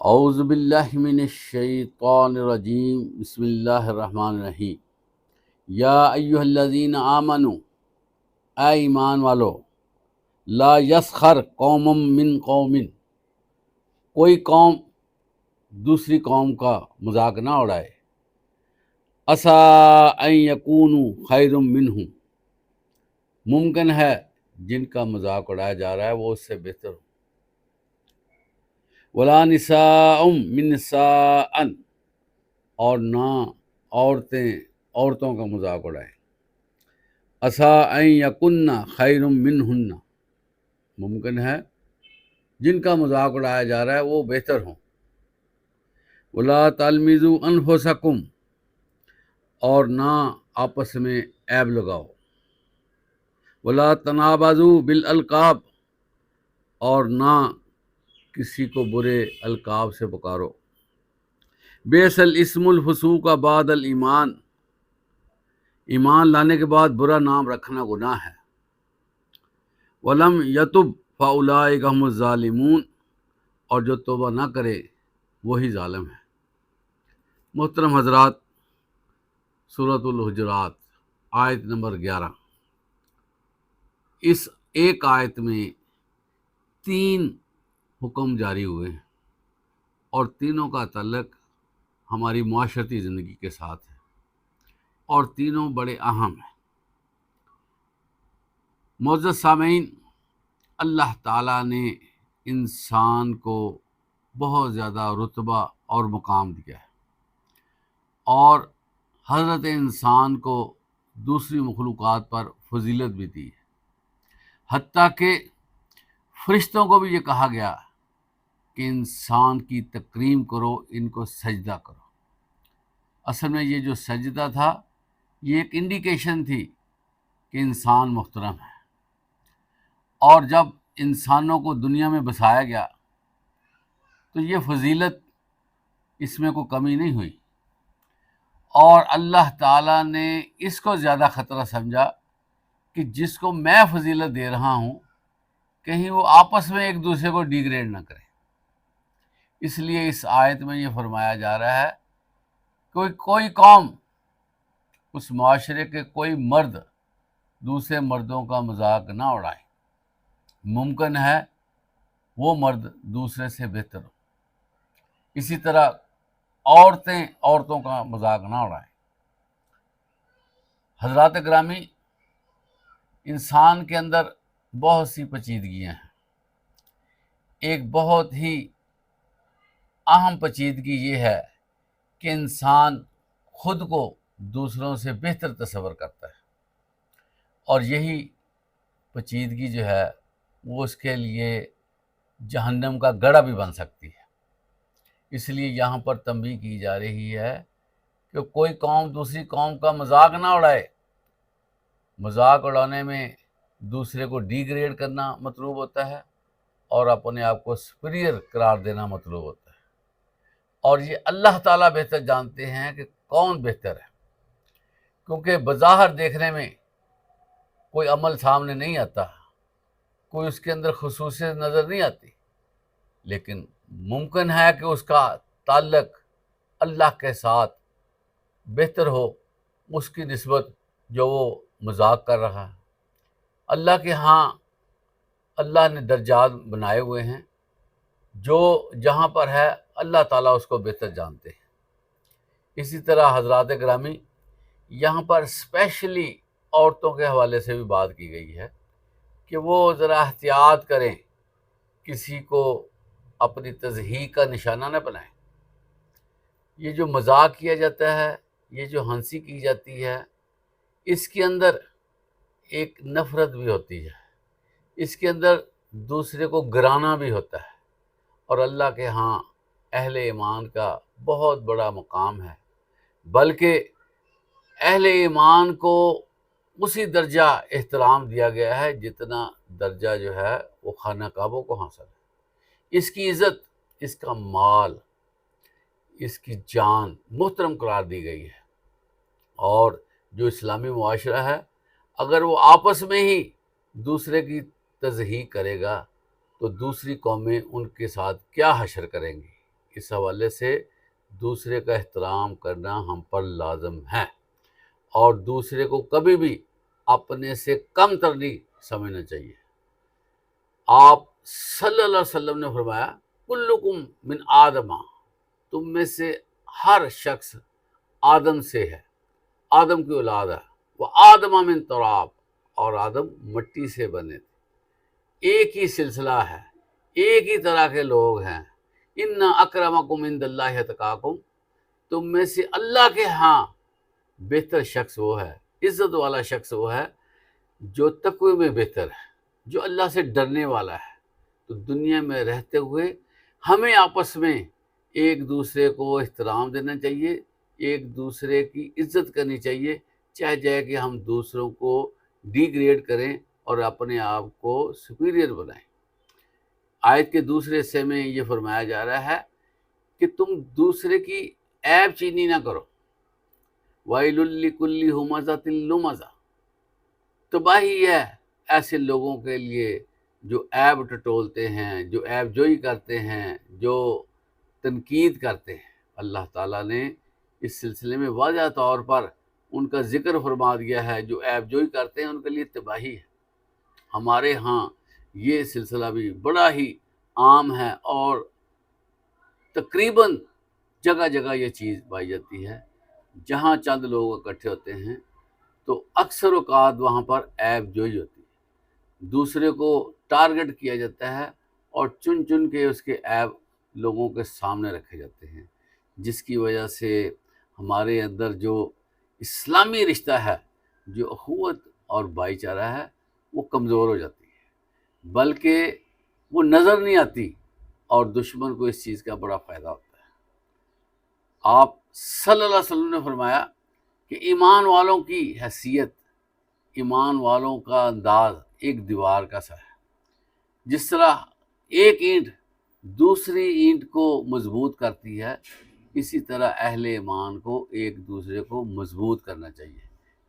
اعوذ باللہ من الشیطان الرجیم، بسم اللہ الرحمن الرحیم۔ یا ایہا الذین آمنوا، اے ایمان والو، لا یسخر قوم من قوم، کوئی قوم دوسری قوم کا مذاق نہ اڑائے، عسیٰ ان یکونوا خیر منہم، ممکن ہے جن کا مذاق اڑایا جا رہا ہے وہ اس سے بہتر ہو، ولا نساء من نساء، اور نہ عورتوں کا مذاق اڑائیں، عسیٰ ان یکن خیر منہن، ممکن ہے جن کا مذاق اڑایا جا رہا ہے وہ بہتر ہوں، ولا تلمزوا انفسکم، اور نہ آپس میں عیب لگاؤ، ولا تنابزوا بالالقاب، اور نہ کسی کو برے القاب سے پکارو، بئس الاسم الفسوق بعد الایمان، ایمان لانے کے بعد برا نام رکھنا گناہ ہے، ولم یتب فاولئک هم الظالمون، اور جو توبہ نہ کرے وہی ظالم ہے۔ محترم حضرات، سورۃ الحجرات آیت نمبر 11، اس ایک آیت میں 3 حکم جاری ہوئے ہیں، اور تینوں کا تعلق ہماری معاشرتی زندگی کے ساتھ ہے، اور تینوں بڑے اہم ہیں۔ معزز سامعین، اللہ تعالیٰ نے انسان کو بہت زیادہ رتبہ اور مقام دیا ہے، اور حضرت انسان کو دوسری مخلوقات پر فضیلت بھی دی ہے، حتیٰ کہ فرشتوں کو بھی یہ کہا گیا کہ انسان کی تکریم کرو، ان کو سجدہ کرو۔ اصل میں یہ جو سجدہ تھا یہ ایک انڈیکیشن تھی کہ انسان محترم ہے، اور جب انسانوں کو دنیا میں بسایا گیا تو یہ فضیلت، اس میں کوئی کمی نہیں ہوئی، اور اللہ تعالیٰ نے اس کو زیادہ خطرہ سمجھا کہ جس کو میں فضیلت دے رہا ہوں کہیں وہ آپس میں ایک دوسرے کو ڈیگریڈ نہ کرے، اس لیے اس آیت میں یہ فرمایا جا رہا ہے کوئی قوم، اس معاشرے کے کوئی مرد دوسرے مردوں کا مذاق نہ اڑائے، ممکن ہے وہ مرد دوسرے سے بہتر ہو، اسی طرح عورتیں عورتوں کا مذاق نہ اڑائیں۔ حضرات گرامی، انسان کے اندر بہت سی پیچیدگیاں ہیں، ایک بہت ہی اہم پیچیدگی یہ ہے کہ انسان خود کو دوسروں سے بہتر تصور کرتا ہے، اور یہی پیچیدگی جو ہے وہ اس کے لیے جہنم کا گڑھا بھی بن سکتی ہے۔ اس لیے یہاں پر تنبیہ کی جا رہی ہے کہ کوئی قوم دوسری قوم کا مذاق نہ اڑائے، مذاق اڑانے میں دوسرے کو ڈیگریڈ کرنا مطلوب ہوتا ہے، اور اپنے آپ کو سپیریئر قرار دینا مطلوب ہوتا ہے، اور یہ اللہ تعالیٰ بہتر جانتے ہیں کہ کون بہتر ہے، کیونکہ بظاہر دیکھنے میں کوئی عمل سامنے نہیں آتا، کوئی اس کے اندر خصوصیت نظر نہیں آتی، لیکن ممکن ہے کہ اس کا تعلق اللہ کے ساتھ بہتر ہو اس کی نسبت جو وہ مذاق کر رہا ہے۔ اللہ کے ہاں اللہ نے درجات بنائے ہوئے ہیں، جو جہاں پر ہے اللہ تعالیٰ اس کو بہتر جانتے ہیں۔ اسی طرح حضرات گرامی، یہاں پر اسپیشلی عورتوں کے حوالے سے بھی بات کی گئی ہے کہ وہ ذرا احتیاط کریں، کسی کو اپنی تضحیک کا نشانہ نہ بنائیں۔ یہ جو مذاق کیا جاتا ہے، یہ جو ہنسی کی جاتی ہے، اس کے اندر ایک نفرت بھی ہوتی ہے، اس کے اندر دوسرے کو گرانا بھی ہوتا ہے، اور اللہ کے ہاں اہل ایمان کا بہت بڑا مقام ہے، بلکہ اہل ایمان کو اسی درجہ احترام دیا گیا ہے جتنا درجہ جو ہے وہ خانہ کعبہ کو حاصل ہے۔ اس کی عزت، اس کا مال، اس کی جان محترم قرار دی گئی ہے، اور جو اسلامی معاشرہ ہے اگر وہ آپس میں ہی دوسرے کی تضحیک کرے گا تو دوسری قومیں ان کے ساتھ کیا حشر کریں گی۔ اس حوالے سے دوسرے کا احترام کرنا ہم پر لازم ہے، اور دوسرے کو کبھی بھی اپنے سے کم تر نہیں سمجھنا چاہیے۔ آپ صلی اللہ علیہ وسلم نے فرمایا کلکم من آدم، تم میں سے ہر شخص آدم سے ہے، آدم کی اولاد ہے، وہ آدم من تراب، اور آدم مٹی سے بنے تھے، ایک ہی سلسلہ ہے، ایک ہی طرح کے لوگ ہیں۔ ان اکرمکم عند اللہ اتقاکم، تم میں سے اللہ کے ہاں بہتر شخص وہ ہے، عزت والا شخص وہ ہے جو تقوی میں بہتر ہے، جو اللہ سے ڈرنے والا ہے۔ تو دنیا میں رہتے ہوئے ہمیں آپس میں ایک دوسرے کو احترام دینا چاہیے، ایک دوسرے کی عزت کرنی چاہیے، چاہے جائے کہ ہم دوسروں کو ڈی گریڈ کریں اور اپنے آپ کو سپیریئر بنائیں۔ آیت کے دوسرے حصے میں یہ فرمایا جا رہا ہے کہ تم دوسرے کی عیب چینی نہ کرو، وَيْلٌ لِّكُلِّ ہُمَزَةٍ لُمَزَةٍ، تباہی ہے ایسے لوگوں کے لیے جو عیب ٹٹولتے ہیں، جو عیب جوئی کرتے ہیں، جو تنقید کرتے ہیں۔ اللہ تعالیٰ نے اس سلسلے میں واضح طور پر ان کا ذکر فرما دیا ہے، جو عیب جوئی کرتے ہیں ان کے لیے تباہی ہے۔ ہمارے ہاں یہ سلسلہ بھی بڑا ہی عام ہے، اور تقریباً جگہ جگہ یہ چیز پائی جاتی ہے۔ جہاں چند لوگ اکٹھے ہوتے ہیں تو اکثر اوقات وہاں پر عیب جوئی ہوتی ہے، دوسرے کو ٹارگٹ کیا جاتا ہے اور چن چن کے اس کے عیب لوگوں کے سامنے رکھے جاتے ہیں، جس کی وجہ سے ہمارے اندر جو اسلامی رشتہ ہے، جو اخوت اور بھائی چارہ ہے، وہ کمزور ہو جاتی ہے، بلکہ وہ نظر نہیں آتی، اور دشمن کو اس چیز کا بڑا فائدہ ہوتا ہے۔ آپ صلی اللہ علیہ وسلم نے فرمایا کہ ایمان والوں کی حیثیت، ایمان والوں کا انداز ایک دیوار کا سا ہے، جس طرح ایک اینٹ دوسری اینٹ کو مضبوط کرتی ہے، اسی طرح اہل ایمان کو ایک دوسرے کو مضبوط کرنا چاہیے،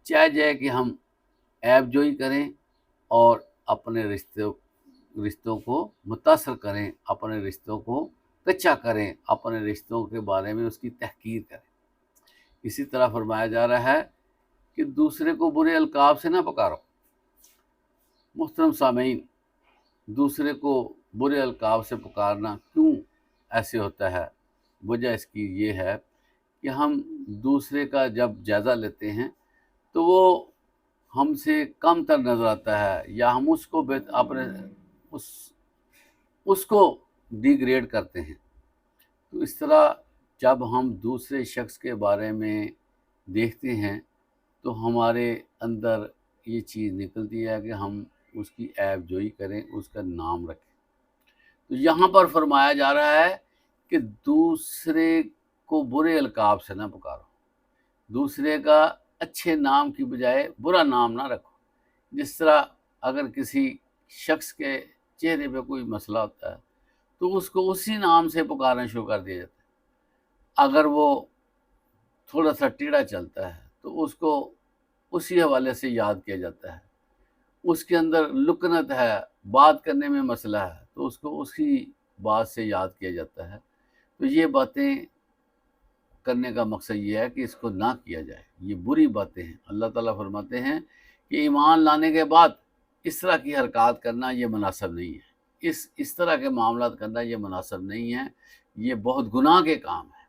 چاہے جائے کہ ہم عیب جوئی کریں اور اپنے رشتوں کو متاثر کریں، اپنے رشتوں کو کچا کریں، اپنے رشتوں کے بارے میں اس کی تحقیر کریں۔ اسی طرح فرمایا جا رہا ہے کہ دوسرے کو برے القاب سے نہ پکارو۔ محترم سامعین، دوسرے کو برے القاب سے پکارنا کیوں ایسے ہوتا ہے؟ وجہ اس کی یہ ہے کہ ہم دوسرے کا جب جائزہ لیتے ہیں تو وہ ہم سے کم تر نظر آتا ہے، یا ہم اس کو اپنے اس کو ڈی گریڈ کرتے ہیں۔ تو اس طرح جب ہم دوسرے شخص کے بارے میں دیکھتے ہیں تو ہمارے اندر یہ چیز نکلتی ہے کہ ہم اس کی عیب جوئی کریں، اس کا نام رکھیں۔ تو یہاں پر فرمایا جا رہا ہے کہ دوسرے کو برے القاب سے نہ پکارو، دوسرے کا اچھے نام کی بجائے برا نام نہ رکھو۔ جس طرح اگر کسی شخص کے چہرے پہ کوئی مسئلہ ہوتا ہے تو اس کو اسی نام سے پکارنا شروع کر دیا جاتا ہے۔ اگر وہ تھوڑا سا ٹیڑھا چلتا ہے تو اس کو اسی حوالے سے یاد کیا جاتا ہے۔ اس کے اندر لکنت ہے، بات کرنے میں مسئلہ ہے، تو اس کو اسی بات سے یاد کیا جاتا ہے۔ تو یہ باتیں کرنے کا مقصد یہ ہے کہ اس کو نہ کیا جائے، یہ بری باتیں ہیں۔ اللہ تعالیٰ فرماتے ہیں کہ ایمان لانے کے بعد اس طرح کی حرکات کرنا یہ مناسب نہیں ہے، اس طرح کے معاملات کرنا یہ مناسب نہیں ہے، یہ بہت گناہ کے کام ہے۔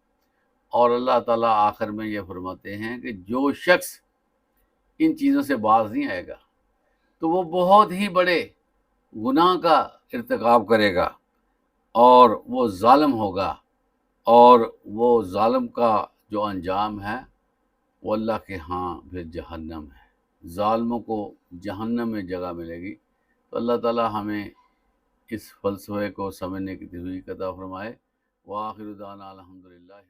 اور اللہ تعالیٰ آخر میں یہ فرماتے ہیں کہ جو شخص ان چیزوں سے باز نہیں آئے گا تو وہ بہت ہی بڑے گناہ کا ارتکاب کرے گا، اور وہ ظالم ہوگا، اور وہ ظالم کا جو انجام ہے وہ اللہ کے ہاں پھر جہنم ہے۔ ظالموں کو جہنم میں جگہ ملے گی۔ تو اللہ تعالیٰ ہمیں اس فلسفے کو سمجھنے کی توفیق عطا فرمائے۔ وآخر دعوانا الحمدللہ۔